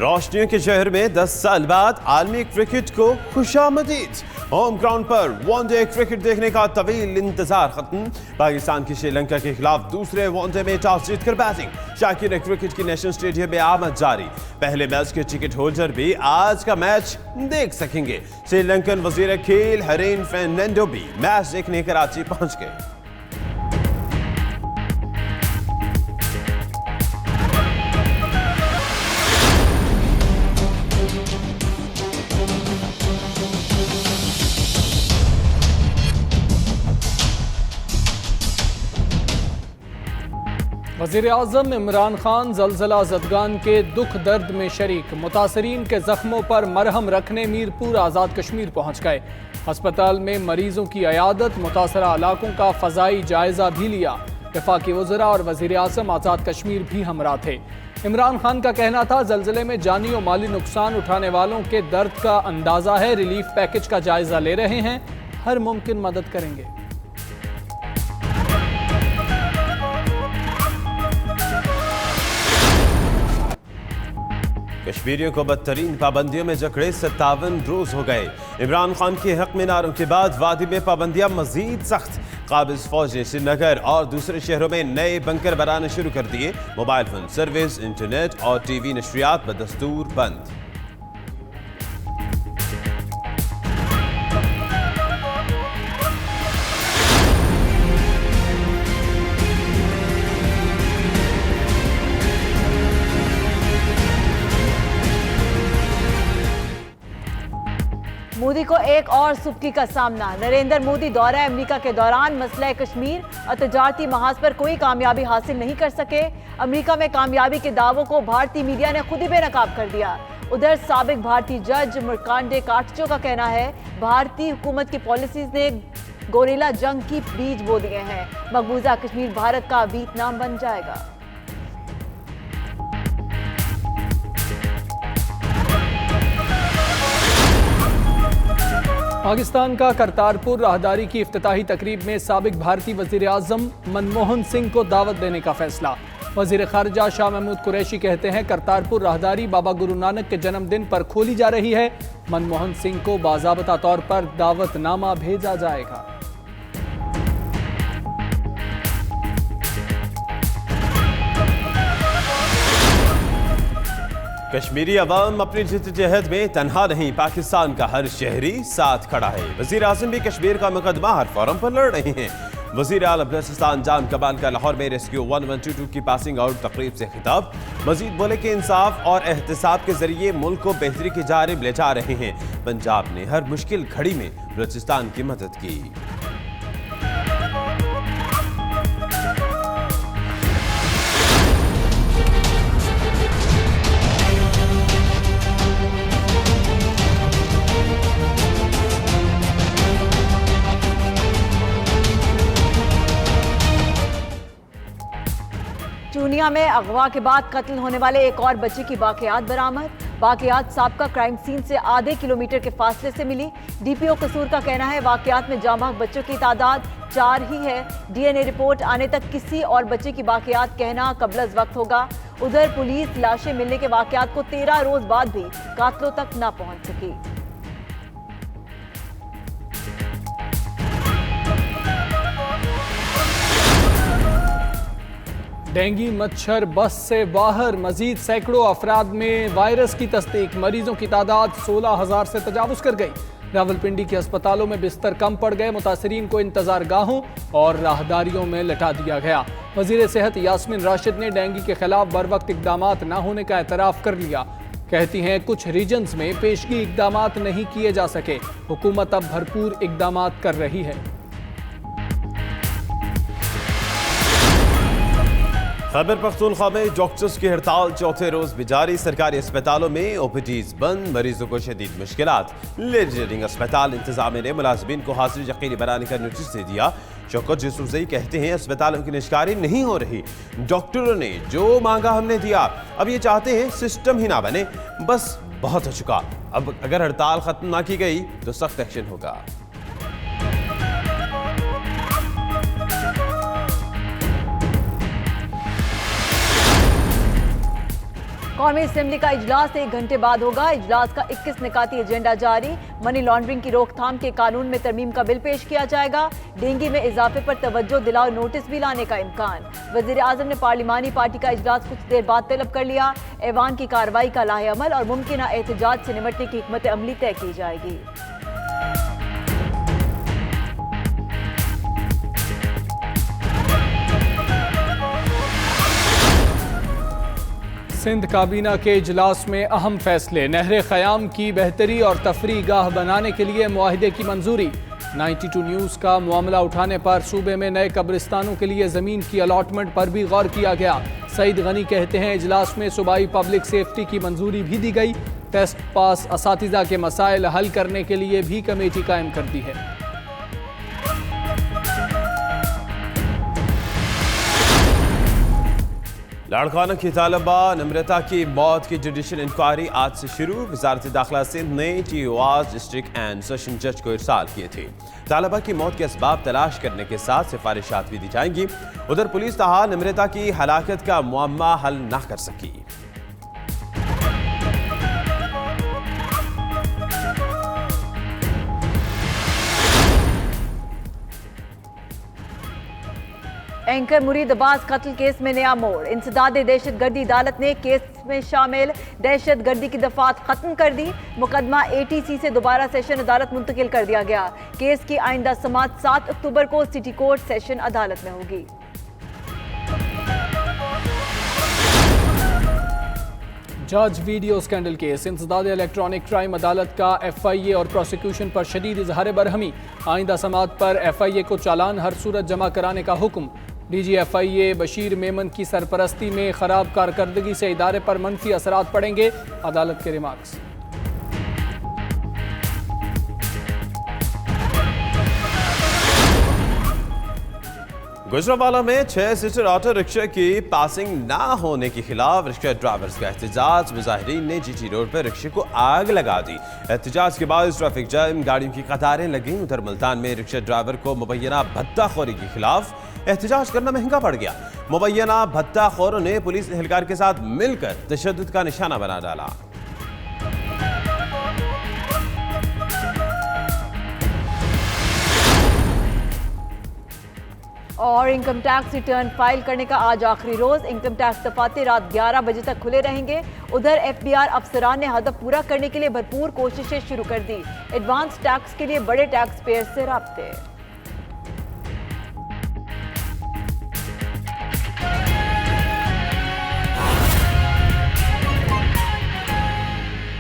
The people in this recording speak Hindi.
रोशनियों के शहर में 10 साल बाद आलमी क्रिकेट को खुशामदीद। होम ग्राउंड पर वनडे क्रिकेट देखने का तवील इंतजार खत्म। पाकिस्तान की श्रीलंका के खिलाफ दूसरे वनडे में टॉस जीतकर बैटिंग। शाकिर क्रिकेट की नेशनल स्टेडियम में आमद जारी। पहले मैच के टिकट होल्डर भी आज का मैच देख सकेंगे। श्रीलंकन वजीर खेल हरेन फर्नांडो भी मैच देखने कराची पहुंच गए। वज़ीर-ए-आज़म इमरान खान ज़लज़ला ज़दगान के दुख दर्द में शरीक। मुतासरीन के जख्मों पर मरहम रखने मीरपुर आज़ाद कश्मीर पहुँच गए। अस्पताल में मरीजों की अयादत, मुतासरा इलाकों का फ़ज़ाई जायज़ा भी लिया। वफाकी वज़रा और वज़ीर-ए-आज़म आज़ाद कश्मीर भी हमरा थे। इमरान खान का कहना था, ज़लज़ले में जानी और माली नुकसान उठाने वालों के दर्द का अंदाज़ा है। रिलीफ पैकेज का जायज़ा ले रहे हैं, हर मुमकिन मदद करेंगे। कश्मीरियों को बदतरीन पाबंदियों में जकड़े 57 रोज हो गए। इमरान खान के हक में नारों के बाद वादी में पाबंदियां मजीद सख्त। काबिज फौज ने श्रीनगर और दूसरे शहरों में नए बंकर बनाने शुरू कर दिए। मोबाइल फोन सर्विस, इंटरनेट और टीवी नशरियात बदस्तूर बंद। मोदी को एक और सुबकी का सामना। नरेंद्र मोदी दौरा अमेरिका के दौरान मसला कश्मीर और तजारती महाज पर कोई कामयाबी हासिल नहीं कर सके। अमेरिका में कामयाबी के दावों को भारतीय मीडिया ने खुद ही बेनकाब कर दिया। उधर साबिक भारतीय जज मुरकांडे काटचो का कहना है, भारतीय हुकूमत की पॉलिसीज ने गोरिल्ला जंग की बीज बो दिए हैं। मकबूजा कश्मीर भारत का वियतनाम बन जाएगा। पाकिस्तान का करतारपुर राहदारी की इफ्तिताही तकरीब में साबिक भारतीय वज़ीर-ए-आज़म मनमोहन सिंह को दावत देने का फैसला। वज़ीर ख़ारिजा शाह महमूद कुरैशी कहते हैं, करतारपुर राहदारी बाबा गुरु नानक के जन्मदिन पर खोली जा रही है। मनमोहन सिंह को बाज़ाबता तौर पर दावतनामा भेजा जाएगा। कश्मीरी अवाम अपनी जिद्दोजहद में तनहा नहीं, पाकिस्तान का हर शहरी साथ खड़ा है। वज़ीर आज़म भी कश्मीर का मुकदमा हर फोरम पर लड़ रहे हैं। वज़ीर आला बलूचिस्तान जान कमाल का लाहौर में रेस्क्यू 1122 की पासिंग आउट तकरीब से खिताब। मजीद बोले कि इंसाफ और एहतसाब के जरिए मुल्क को बेहतरी की जानिब ले जा रहे हैं। पंजाब ने हर मुश्किल घड़ी में बलूचिस्तान की मदद की। चूनिया में अगवा के बाद कत्ल होने वाले एक और बच्चे की बाकियात बरामद। बाकियात साबका क्राइम सीन से आधे किलोमीटर के फासले से मिली। डीपीओ कसूर का कहना है, वाकियात में जांबाज बच्चों की तादाद 4 ही है। डीएनए रिपोर्ट आने तक किसी और बच्चे की बाकियात कहना कबल वक्त होगा। उधर पुलिस लाशें मिलने के वाकियात को 13 रोज बाद भी कातलों तक न पहुंच सकी। डेंगू मच्छर बस से बाहर, मजीद सैकड़ों अफराद में वायरस की तस्दीक। मरीजों की तादाद 16,000 से तजावुज कर गई। रावलपिंडी के अस्पतालों में बिस्तर कम पड़ गए। मुतासरीन को इंतजार गाहों और राहदारियों में लटा दिया गया। वजीर सेहत यास्मीन राशिद ने डेंगू के खिलाफ बर वक्त इकदामात न होने का एतराफ़ कर लिया। कहती हैं, कुछ रीजन्स में पेशगी इकदामात नहीं किए जा सके। हुकूमत अब भरपूर इकदामात कर रही है। खैबर पख्तूनख्वा में डॉक्टर्स की हड़ताल चौथे रोज भी जारी। सरकारी अस्पतालों में ओपीडीज बंद, मरीजों को शदीद मुश्किलात। लेजरिंग अस्पताल इंतजामिया ने मुलाजमीन को हाजिरी यकीनी बनाने का नोटिस दे दिया। शौकत जसूसई कहते हैं, अस्पतालों की निष्कारी नहीं हो रही। डॉक्टरों ने जो मांगा हमने दिया, अब ये चाहते हैं सिस्टम ही ना बने। बस बहुत हो चुका, अब अगर हड़ताल खत्म ना की गई तो सख्त एक्शन होगा। कौमी असेंबली का इजलास 1 घंटे बाद होगा। इजलास का 21 निकाती एजेंडा जारी। मनी लॉन्ड्रिंग की रोकथाम के कानून में तरमीम का बिल पेश किया जाएगा। डेंगी में इजाफे पर तवज्जो दिलाओ नोटिस भी लाने का इम्कान। वजीर आजम ने पार्लिमानी पार्टी का इजलास कुछ देर बाद तलब कर लिया। ऐवान की कार्रवाई का लाहे अमल और मुमकिन एहतजाज से निपटने की हिकमत अमली तय की जाएगी। सिंध काबीना के इजलास में अहम फैसले। नहर ख़याम की बेहतरी और तफरी गाह बनाने के लिए मुआहिदे की मंजूरी। 92 न्यूज़ का मामला उठाने पर सूबे में नए कब्रिस्तानों के लिए ज़मीन की अलॉटमेंट पर भी गौर किया गया। सईद गनी कहते हैं इजलास में सूबाई पब्लिक सेफ्टी की मंजूरी भी दी गई। टेस्ट पास असातिज़ा के मसाइल हल करने के लिए भी कमेटी कायम कर दी है। लाड़काना की तालिबा नम्रता की मौत की जुडिशल इंक्वायरी आज से शुरू। वजारत दाखिला सिंध ने टीओआर डिस्ट्रिक्ट एंड सेशन जज को इरसाल किए थे। तालिबा की मौत के असबाब तलाश करने के साथ सिफारिशात भी दी जाएंगी। उधर पुलिस ताहाल नम्रता की हलाकत का मुअम्मा हल न कर सकी। एंकर मुरीद अब्बास कत्ल केस में नया मोड़। इंसदाद दहशतगर्दी अदालत ने केस में शामिल दहशतगर्दी की दफात खत्म कर दी। मुकदमा एटीसी से दोबारा सेशन अदालत मुंतकिल कर दिया गया। केस की आइंदा समाअत 7 अक्टूबर को सिटी कोर्ट सेशन अदालत में होगी। जज वीडियो स्कैंडल केस। इंसदाद इलेक्ट्रॉनिक क्राइम अदालत का FIA और प्रोसिक्यूशन पर शदीद इजहार बरहमी। आइंदा समाअत पर FIA को चालान हर सूरत जमा कराने का हुक्म। DG FIA बशीर मेमन की सरपरस्ती में खराब कारकर्दगी से इदारे पर मनफी असरात पड़ेंगे। अदालत के रिमार्क्स। गुजरांवाला में 6 सीटर ऑटो रिक्शा की पासिंग ना होने के खिलाफ रिक्शा ड्राइवर्स का एहतजाज। मुजाहिरीन ने GT रोड पर रिक्शे को आग लगा दी। एहतजाज के बाद ट्रैफिक जाम, गाड़ियों की कतारें लगी। उधर मुल्तान में रिक्शा ड्राइवर को मुबैना भत्ताखोरी के खिलाफ एहतजाज करना महंगा पड़ गया। मुबैना भत्ताखोरों ने पुलिस एहलकार के साथ मिलकर तशद्दुद का निशाना बना डाला। और इनकम टैक्स रिटर्न फाइल करने का आज आखिरी रोज। इनकम टैक्स दफातर रात 11 बजे तक खुले रहेंगे। उधर FBR अफसरान ने हदफ पूरा करने के लिए भरपूर कोशिशें शुरू कर दी। एडवांस टैक्स के लिए बड़े टैक्स पेयर से राब्ते।